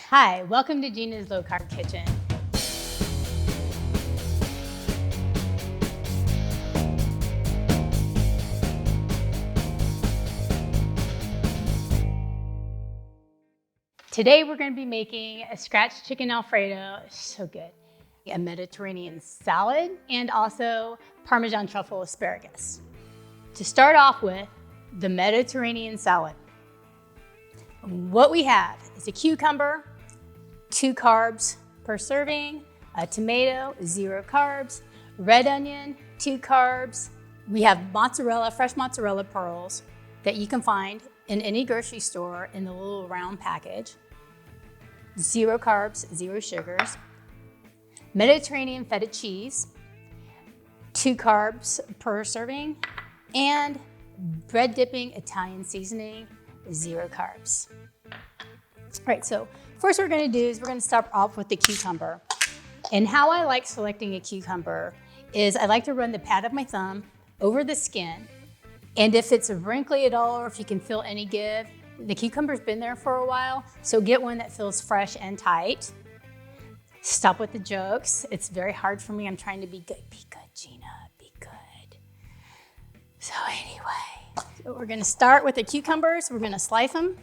Hi, welcome to Gina's Low-Carb Kitchen. Today we're going to be making a scratch chicken Alfredo, so good. A Mediterranean salad and also Parmesan truffle asparagus. To start off with, the Mediterranean salad. What we have is a cucumber, 2 carbs per serving, a tomato, 0 carbs, red onion, 2 carbs. We have mozzarella, fresh mozzarella pearls that you can find in any grocery store in the little round package. 0 carbs, 0 sugars. Mediterranean feta cheese, 2 carbs per serving, and bread dipping Italian seasoning, 0 carbs. All right, so first what we're gonna do is we're gonna start off with the cucumber. And how I like selecting a cucumber is I like to run the pad of my thumb over the skin. And if it's wrinkly at all, or if you can feel any give, the cucumber's been there for a while, so get one that feels fresh and tight. Stop with the jokes. It's very hard for me. I'm trying to be good. Be good, Gina, be good. So anyway, we're gonna start with the cucumbers. We're gonna slice them.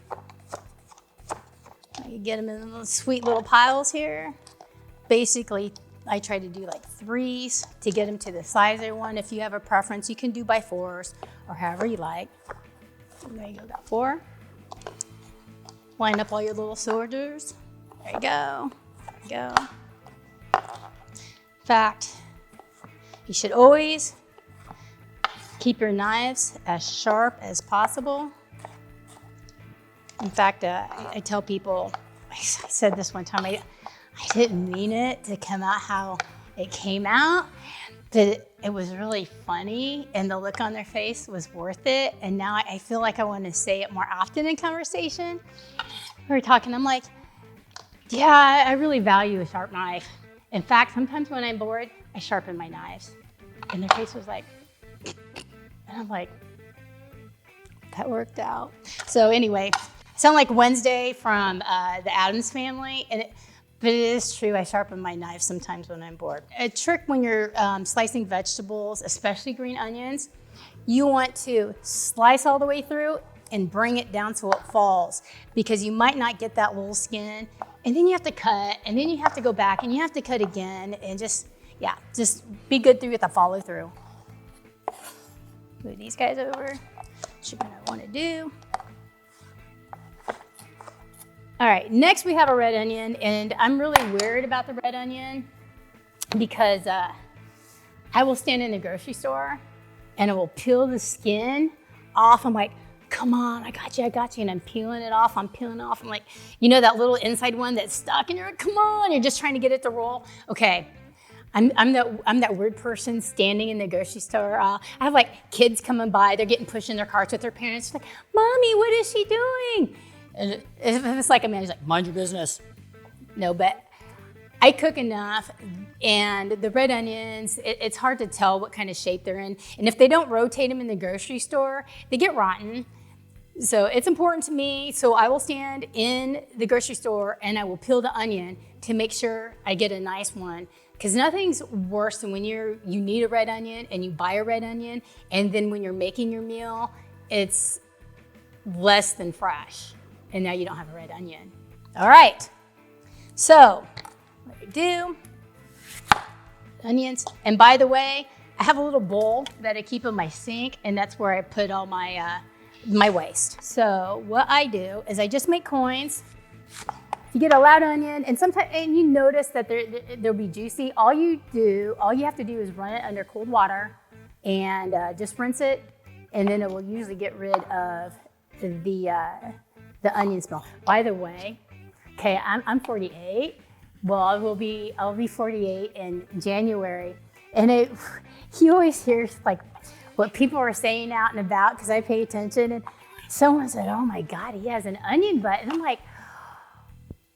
You get them in little sweet little piles here. Basically, I try to do like 3s to get them to the size I want. If you have a preference, you can do by 4s or however you like. There you go, got 4. Line up all your little soldiers. There you go, there you go. In fact, you should always keep your knives as sharp as possible. In fact, I tell people, I said this one time, I didn't mean it to come out how it came out, but it was really funny and the look on their face was worth it. And now I feel like I want to say it more often in conversation. We were talking, I'm like, yeah, I really value a sharp knife. In fact, sometimes when I'm bored, I sharpen my knives. And their face was like, and I'm like, that worked out. So anyway, I sound like Wednesday from the Addams Family, but it is true, I sharpen my knife sometimes when I'm bored. A trick when you're slicing vegetables, especially green onions, you want to slice all the way through and bring it down so it falls, because you might not get that little skin, and then you have to cut, and then you have to go back, and you have to cut again, and just be good through with the follow through. Move these guys over, what you're gonna wanna do. All right, next we have a red onion, and I'm really weird about the red onion because I will stand in the grocery store and I will peel the skin off. I'm like, come on, I got you. And I'm peeling it off, I'm like, you know that little inside one that's stuck and you're like, come on, you're just trying to get it to roll. Okay, I'm that weird person standing in the grocery store. I have like kids coming by, they're getting pushed in their carts with their parents, like, Mommy, what is she doing? And if it's like a man, he's like, mind your business. No, but I cook enough, and the red onions, it's hard to tell what kind of shape they're in. And if they don't rotate them in the grocery store, they get rotten. So it's important to me. So I will stand in the grocery store and I will peel the onion to make sure I get a nice one. Because nothing's worse than when you need a red onion and you buy a red onion, and then when you're making your meal, it's less than fresh. And now you don't have a red onion. All right, so what I do, onions. And by the way, I have a little bowl that I keep in my sink, and that's where I put all my waste. So what I do is I just make coins. You get a loud onion, and sometimes, and you notice that they'll be juicy. All you have to do is run it under cold water and just rinse it, and then it will usually get rid of the onion smell. By the way, okay, I'm 48. Well, I'll be 48 in January, and you always hear like what people are saying out and about, because I pay attention. And someone said, "Oh my God, he has an onion butt," and I'm like,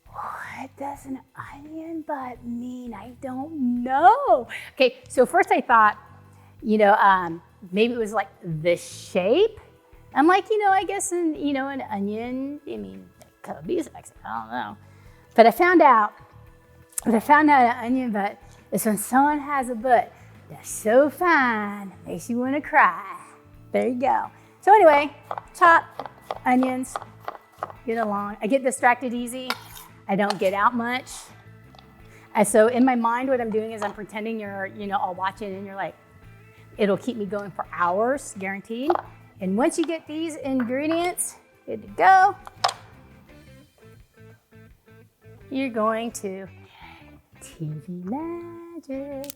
what does an onion butt mean? I don't know. Okay, so first I thought, maybe it was like the shape. I'm like, I guess an onion, it could be sexy. I don't know. But I found out an onion butt is when someone has a butt that's so fine, makes you want to cry. There you go. So anyway, chop onions, get along. I get distracted easy. I don't get out much. And so in my mind, what I'm doing is I'm pretending you're, all watching, and you're like, it'll keep me going for hours, guaranteed. And once you get these ingredients, good to go, you're going to TV magic.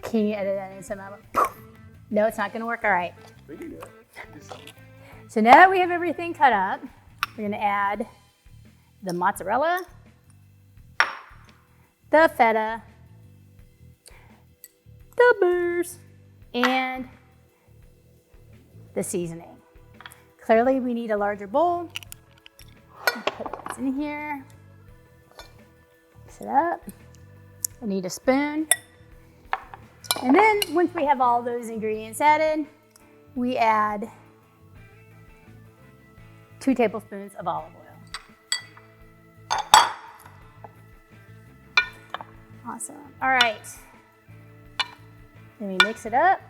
Can you edit that in somehow? No, it's not gonna work. All right. So now that we have everything cut up, we're gonna add the mozzarella, the feta, the burrs, and the seasoning. Clearly we need a larger bowl. Put this in here. Mix it up. I need a spoon. And then once we have all those ingredients added, we add 2 tablespoons of olive oil. Awesome. All right. Then we mix it up.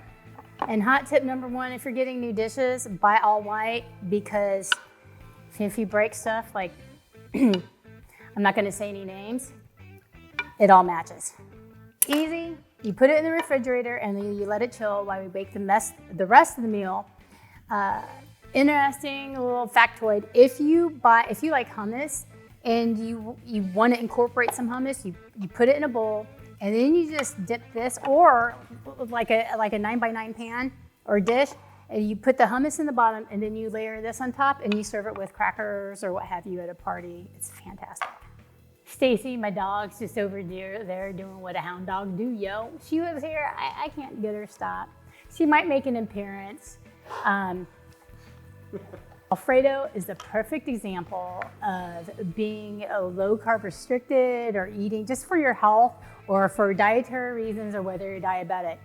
And hot tip number 1, if you're getting new dishes, buy all white, because if you break stuff, like, I'm not gonna say any names, it all matches. Easy. You put it in the refrigerator and then you let it chill while we bake the rest of the meal. Interesting little factoid: if you like hummus and you want to incorporate some hummus, you put it in a bowl and then you just dip this, or like a 9x9 pan or dish, and you put the hummus in the bottom and then you layer this on top and you serve it with crackers or what have you at a party. It's fantastic. Stacy, my dog's just over there doing what a hound dog do, yo. She lives here. I can't get her stopped. She might make an appearance. Alfredo is the perfect example of being a low-carb restricted, or eating just for your health or for dietary reasons, or whether you're diabetic.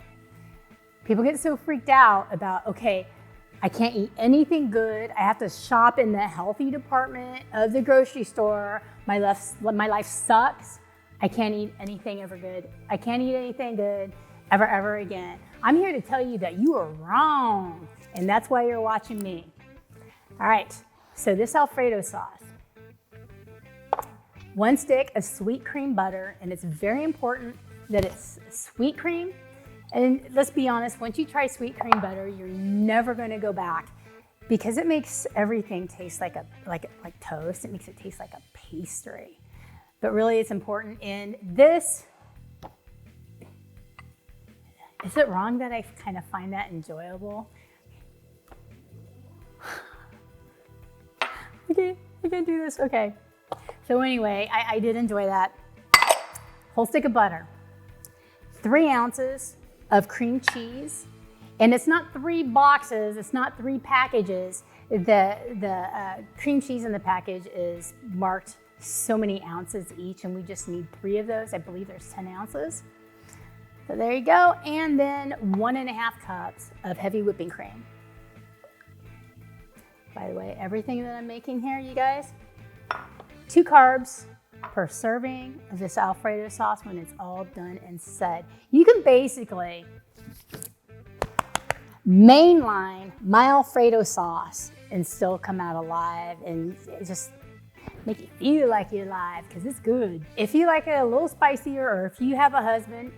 People get so freaked out about, okay, I can't eat anything good. I have to shop in the healthy department of the grocery store. My life sucks. I can't eat anything ever good. I can't eat anything good ever again. I'm here to tell you that you are wrong, and that's why you're watching me. All right, so this Alfredo sauce. 1 stick of sweet cream butter, and it's very important that it's sweet cream. And let's be honest, once you try sweet cream butter, you're never gonna go back, because it makes everything taste like toast. It makes it taste like a pastry. But really, it's important in this. Is it wrong that I kind of find that enjoyable? Okay, I can't do this. Okay. So anyway, I did enjoy that. Whole stick of butter, 3 ounces of cream cheese, and it's not 3 boxes, it's not 3 packages. The cream cheese in the package is marked so many ounces each, and we just need 3 of those. I believe there's 10 ounces. So there you go. And then 1.5 cups of heavy whipping cream. By the way, everything that I'm making here, you guys, 2 carbs per serving of this Alfredo sauce when it's all done and said. You can basically mainline my Alfredo sauce and still come out alive, and just make you feel like you're alive, because it's good. If you like it a little spicier, or if you have a husband,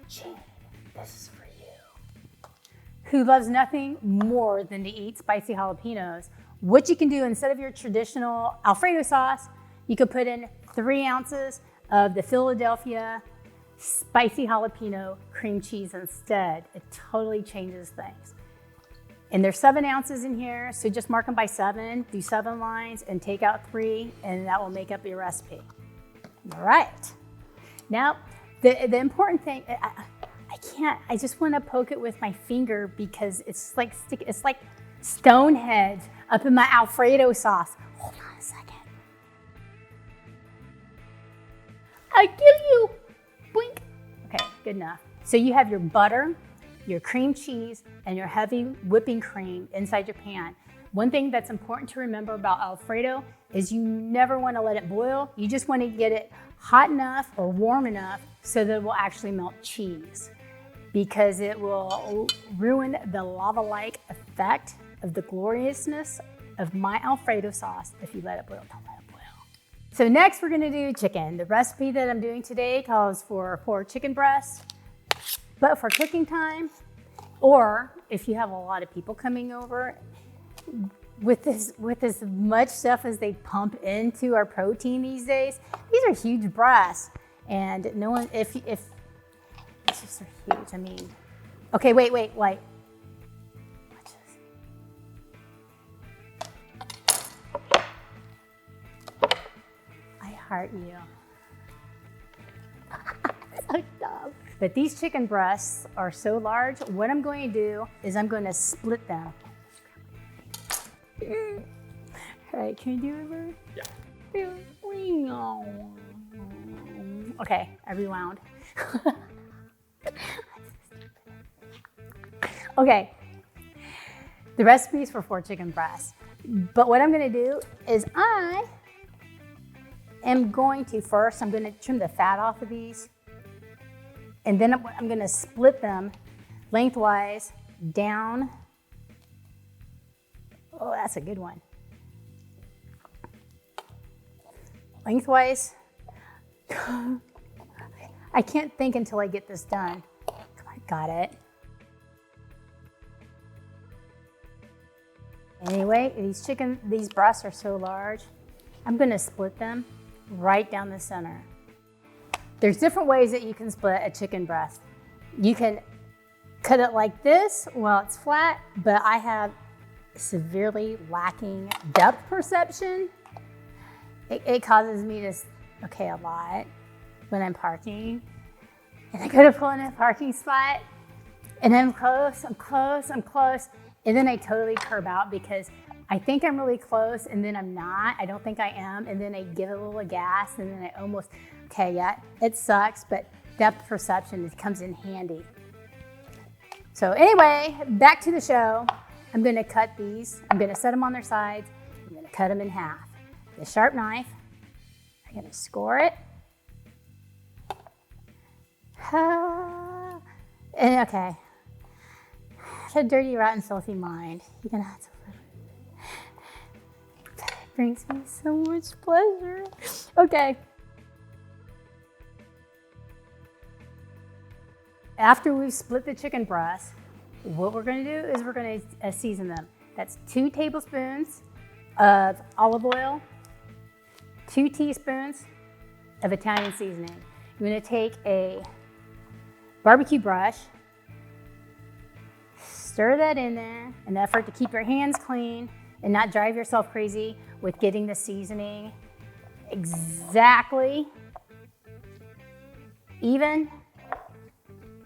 Gina, this is for you, who loves nothing more than to eat spicy jalapenos, what you can do, instead of your traditional Alfredo sauce, you could put in 3 ounces of the Philadelphia spicy jalapeno cream cheese instead. It totally changes things. And there's 7 ounces in here, so just mark them by 7, do 7 lines and take out 3, and that will make up your recipe. All right. Now, the important thing, I just want to poke it with my finger, because it's like Stonehenge up in my Alfredo sauce. Hold on a second. I kill you. Boink. Okay, good enough. So you have your butter, your cream cheese and your heavy whipping cream inside your pan. One thing that's important to remember about Alfredo is you never want to let it boil. You just want to get it hot enough or warm enough so that it will actually melt cheese, because it will ruin the lava-like effect of the gloriousness of my Alfredo sauce if you let it boil. Don't let it boil. So next we're gonna do chicken. The recipe that I'm doing today calls for 4 chicken breasts, but for cooking time, or if you have a lot of people coming over, with as much stuff as they pump into our protein these days, these are huge breasts, and no one, if it's just so huge. I mean, okay, wait. Watch this. I heart you. So dumb. But these chicken breasts are so large. What I'm going to do is I'm going to split them. All right, can you do it, Bird? Yeah. Okay, I rewound. Okay, the recipe is for 4 chicken breasts. But what I'm gonna do is I am going to first, I'm gonna trim the fat off of these. And then I'm gonna split them lengthwise down. Oh, that's a good one. Lengthwise. I can't think until I get this done. I got it. Anyway, these breasts are so large, I'm gonna split them right down the center. There's different ways that you can split a chicken breast. You can cut it like this while it's flat, but I have severely lacking depth perception. It causes me to, a lot when I'm parking. And I go to pull in a parking spot and I'm close. And then I totally curb out because I think I'm really close and then I'm not. I don't think I am. And then I give it a little gas and then I almost, it sucks, but depth perception comes in handy. So anyway, back to the show. I'm gonna cut these. I'm gonna set them on their sides. I'm gonna cut them in half. With a sharp knife, I'm gonna score it. And okay, a dirty, rotten, filthy mind. You're gonna have to live with it. It brings me so much pleasure. Okay. After we've split the chicken breasts, what we're gonna do is we're gonna season them. That's 2 tablespoons of olive oil, 2 teaspoons of Italian seasoning. You're gonna take a barbecue brush, stir that in there, an effort to keep your hands clean and not drive yourself crazy with getting the seasoning exactly even.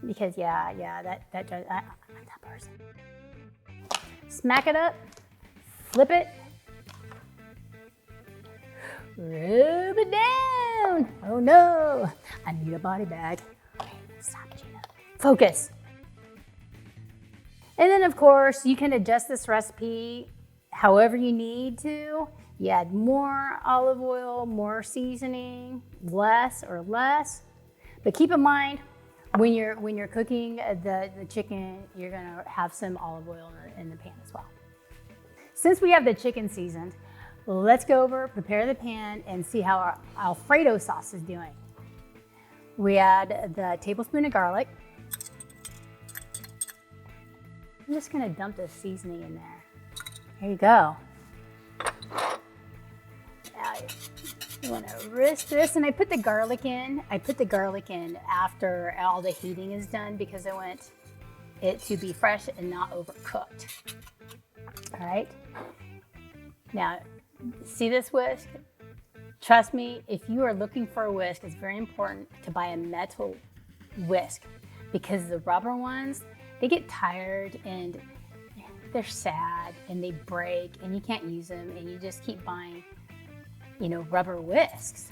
Because that person. Smack it up, flip it, rub it down. Oh no, I need a body bag. Okay, stop, Gina. Focus. And then of course, you can adjust this recipe however you need to. You add more olive oil, more seasoning, less or less. But keep in mind, when you're cooking the chicken, you're gonna have some olive oil in the pan as well. Since we have the chicken seasoned, let's go over, prepare the pan, and see how our Alfredo sauce is doing. We add the tablespoon of garlic. I'm just gonna dump the seasoning in there. There you go. Now you wanna whisk this, and I put the garlic in. After all the heating is done because I want it to be fresh and not overcooked. All right. Now, see this whisk? Trust me, if you are looking for a whisk, it's very important to buy a metal whisk because the rubber ones, they get tired and they're sad and they break and you can't use them and you just keep buying, rubber whisks.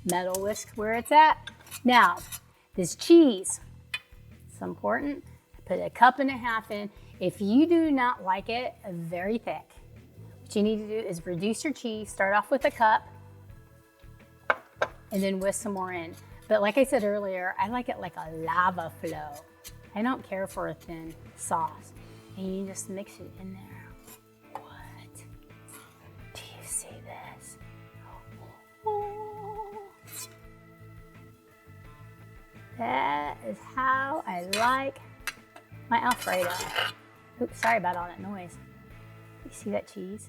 Metal whisk where it's at. Now, this cheese, it's important. I put a cup and a half in. If you do not like it very thick, what you need to do is reduce your cheese, start off with a cup, and then whisk some more in. But like I said earlier, I like it like a lava flow. I don't care for a thin sauce. And you just mix it in there. What? Do you see this? Oh. That is how I like my Alfredo. Oops, sorry about all that noise. You see that cheese?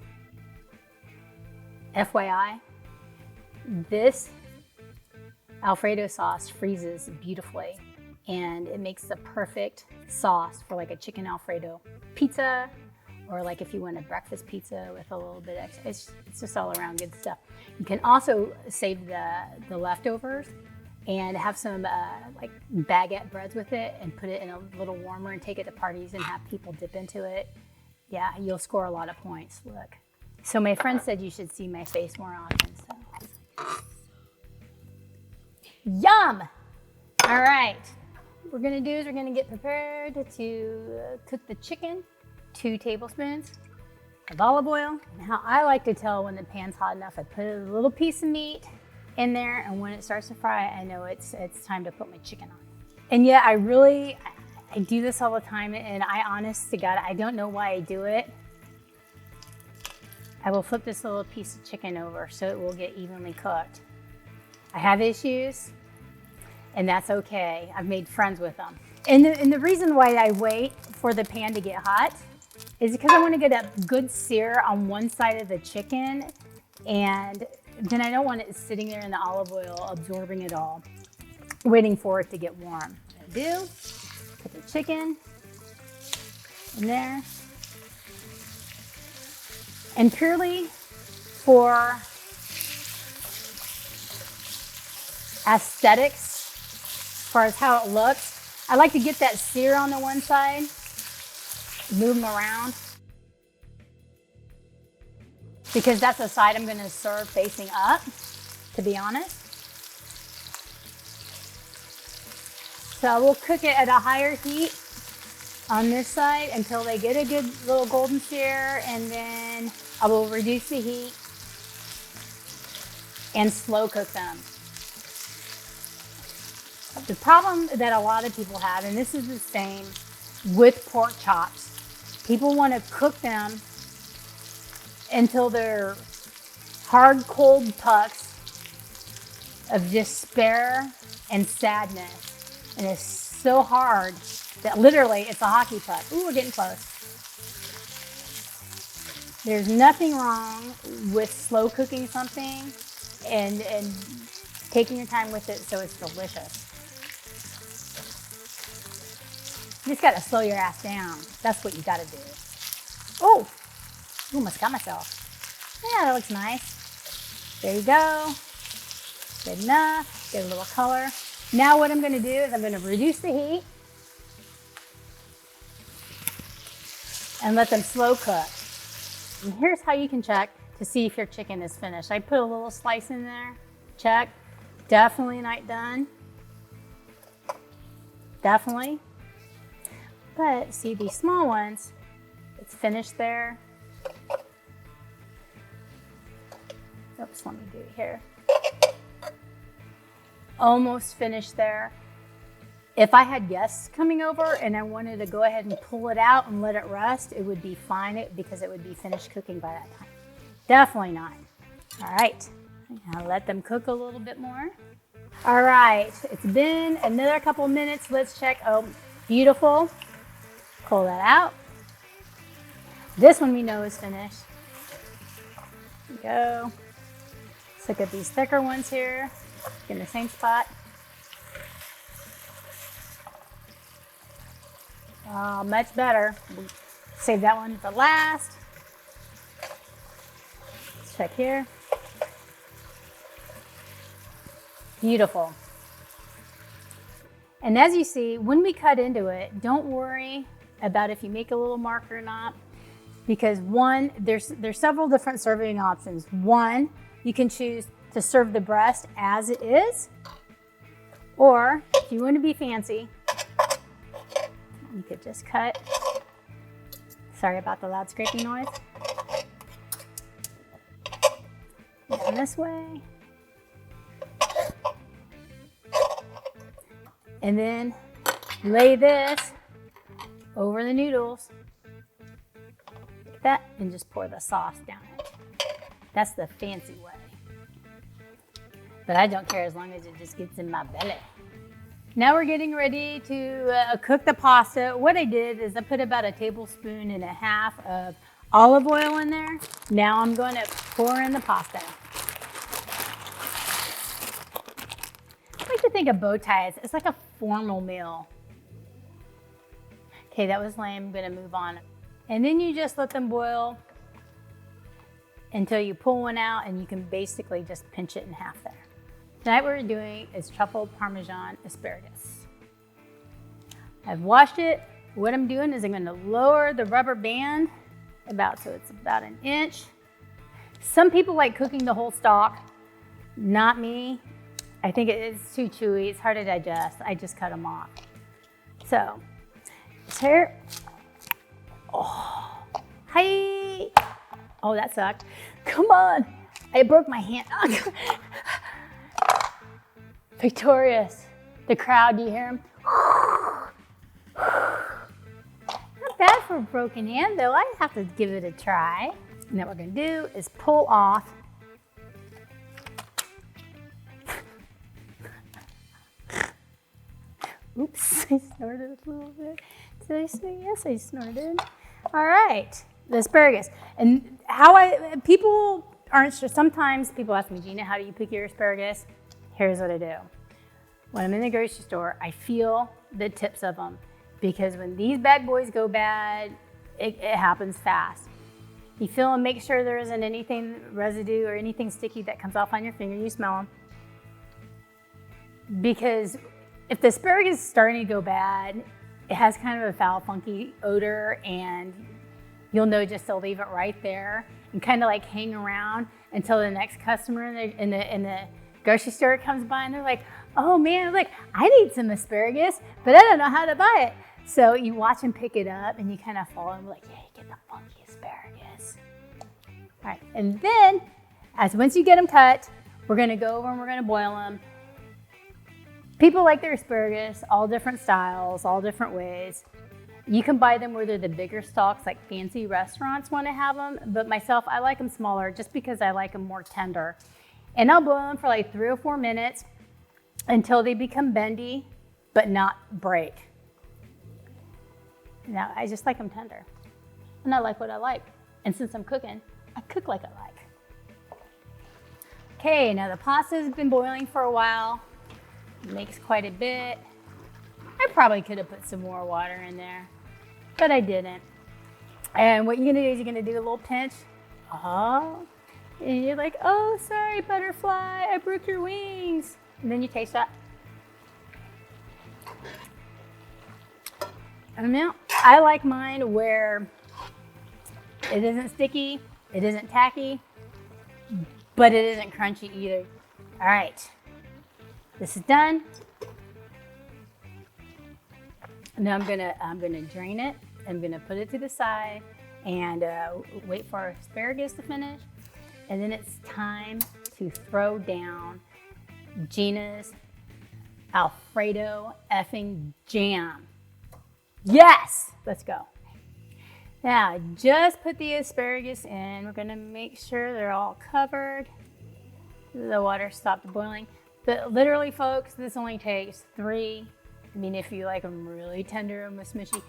FYI, this Alfredo sauce freezes beautifully and it makes the perfect sauce for like a chicken Alfredo pizza, or like if you want a breakfast pizza with a little bit extra. It's just all around good stuff. You can also save the leftovers and have some like baguette breads with it and put it in a little warmer and take it to parties and have people dip into it. Yeah, you'll score a lot of points. Look. So my friend said you should see my face more often. So. Yum! All right. What we're gonna do is we're gonna get prepared to cook the chicken. 2 tablespoons of olive oil. Now I like to tell when the pan's hot enough, I put a little piece of meat in there, and when it starts to fry, I know it's time to put my chicken on. And yeah, I do this all the time, and I honest to God, I don't know why I do it. I will flip this little piece of chicken over so it will get evenly cooked. I have issues, and that's okay. I've made friends with them. And the reason why I wait for the pan to get hot is because I want to get a good sear on one side of the chicken, and then I don't want it sitting there in the olive oil absorbing it all, waiting for it to get warm. I do. Put the chicken in there. And purely for aesthetics, as far as how it looks, I like to get that sear on the one side, move them around, because that's the side I'm gonna serve facing up, to be honest. So we'll cook it at a higher heat on this side until they get a good little golden sear, and then I will reduce the heat and slow cook them. The problem that a lot of people have, and this is the same with pork chops, people want to cook them until they're hard, cold pucks of despair and sadness. And it's so hard that literally it's a hockey puck. Ooh, we're getting close. There's nothing wrong with slow cooking something and taking your time with it so it's delicious. You just gotta slow your ass down. That's what you gotta do. Oh, almost got myself. Yeah, that looks nice. There you go. Good enough. Get a little color. Now what I'm gonna do is I'm gonna reduce the heat and let them slow cook. And here's how you can check to see if your chicken is finished. I put a little slice in there. Check. Definitely not done. Definitely. But see these small ones, it's finished there. Oops, let me do it here. Almost finished there. If I had guests coming over and I wanted to go ahead and pull it out and let it rest, it would be fine because it would be finished cooking by that time. Definitely not. All right, now let them cook a little bit more. All right, it's been another couple minutes. Let's check. Oh, beautiful. Pull that out. This one we know is finished. There we go. Let's look at these thicker ones here. In the same spot. Oh, much better. We'll save that one for last. Let's check here. Beautiful. And as you see, when we cut into it, don't worry about if you make a little mark or not, because one, there's several different serving options. One, you can choose to serve the breast as it is, or if you want to be fancy, you could just cut. Sorry about the loud scraping noise. Down this way. And then lay this over the noodles. Like that, and just pour the sauce down it. That's the fancy way. But I don't care as long as it just gets in my belly. Now we're getting ready to cook the pasta. What I did is I put about 1.5 tablespoons of olive oil in there. Now I'm going to pour in the pasta. I like to think of bow ties. It's like a formal meal. Okay, that was lame. I'm going to move on. And then you just let them boil until you pull one out, and you can basically just pinch it in half there. Tonight what we're doing is Truffle Parmesan Asparagus. I've washed it. What I'm doing is I'm going to lower the rubber band so it's about 1 inch. Some people like cooking the whole stalk. Not me. I think it's too chewy. It's hard to digest. I just cut them off. So, here. Oh, hi. Oh, that sucked. Come on. I broke my hand. Victorious. The crowd, do you hear him? Not bad for a broken hand, though. I have to give it a try. And then what we're gonna do is pull off. Oops, I snorted a little bit. Did I say yes? I snorted. All right, the asparagus. And people aren't sure. Sometimes people ask me, Gina, how do you pick your asparagus? Here's what I do. When I'm in the grocery store, I feel the tips of them, because when these bad boys go bad, it happens fast. You feel them, make sure there isn't anything residue or anything sticky that comes off on your finger. You smell them. Because if the asparagus is starting to go bad, it has kind of a foul, funky odor, and you'll know just to leave it right there and kind of like hang around until the next customer in the grocery store comes by and they're like, oh man, like I need some asparagus, but I don't know how to buy it. So you watch them pick it up and you kind of follow them like, hey, get the funky asparagus. All right, and then once you get them cut, we're gonna go over and we're gonna boil them. People like their asparagus, all different styles, all different ways. You can buy them where they're the bigger stalks, like fancy restaurants want to have them, but myself, I like them smaller just because I like them more tender. And I'll boil them for like 3 or 4 minutes until they become bendy, but not break. Now, I just like them tender. And I like what I like. And since I'm cooking, I cook like I like. Okay, now the pasta's been boiling for a while. It makes quite a bit. I probably could have put some more water in there, but I didn't. And what you're gonna do is you're gonna do a little pinch. Oh, and you're like, oh, sorry, butterfly, I broke your wings. And then you taste that. And now, I like mine where it isn't sticky, it isn't tacky, but it isn't crunchy either. All right, this is done. Now I'm gonna drain it. I'm gonna put it to the side and wait for our asparagus to finish. And then it's time to throw down Gina's Alfredo effing jam. Yes, let's go. Now, just put the asparagus in. We're gonna make sure they're all covered. The water stopped boiling. But literally, folks, this only takes if you like them really tender and smushy,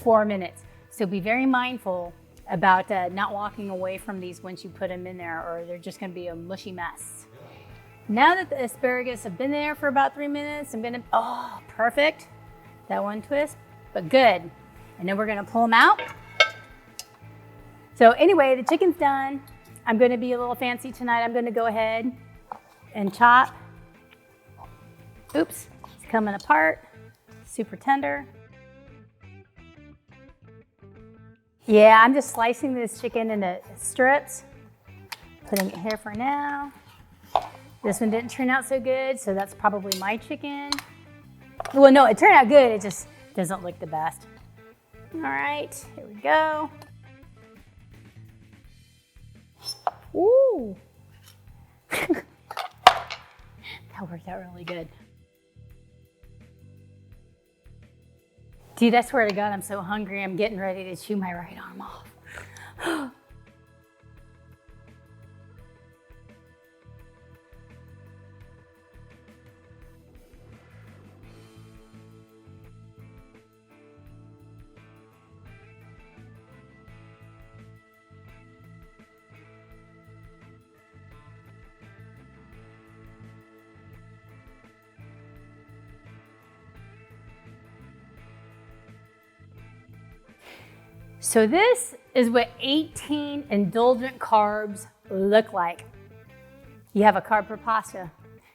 4 minutes. So be very mindful about not walking away from these once you put them in there, or they're just gonna be a mushy mess. Now that the asparagus have been there for about 3 minutes, perfect. That one twist, but good. And then we're gonna pull them out. So anyway, the chicken's done. I'm gonna be a little fancy tonight. I'm gonna go ahead and chop. Oops, it's coming apart. Super tender. Yeah, I'm just slicing this chicken into strips, putting it here for now. This one didn't turn out so good, so that's probably my chicken. Well, no, it turned out good, it just doesn't look the best. All right, here we go. Ooh. That worked out really good. Dude, I swear to God, I'm so hungry. I'm getting ready to chew my right arm off. So this is what 18 indulgent carbs look like. You have a carb for pasta.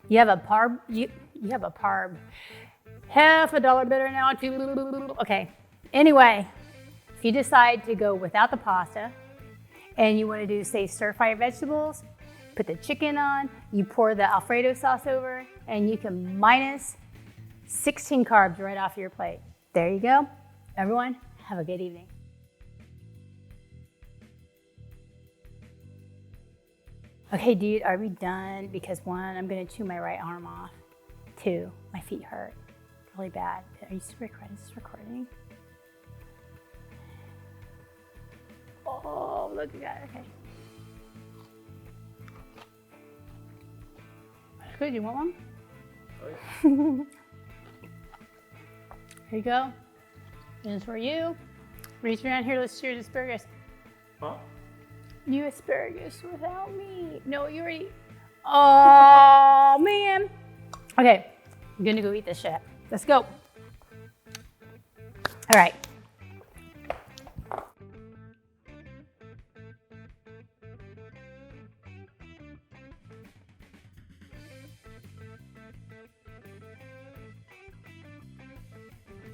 You have a parb. You have a parb. Half a dollar better now. Okay. Anyway, if you decide to go without the pasta and you want to do, say, stir fry your vegetables, put the chicken on, you pour the Alfredo sauce over, and you can minus 16 carbs right off your plate. There you go. Everyone, have a good evening. Okay, dude, are we done? Because 1, I'm gonna chew my right arm off. 2, my feet hurt really bad. Are you recording? Is this recording? Oh, look at that, okay. That's good, you want one? Oh, yeah. Here you go. This is for you. Reach around here, let's cheers asparagus. Huh? You asparagus without me. No, you already. Oh, man. Okay, I'm gonna go eat this shit. Let's go. All right.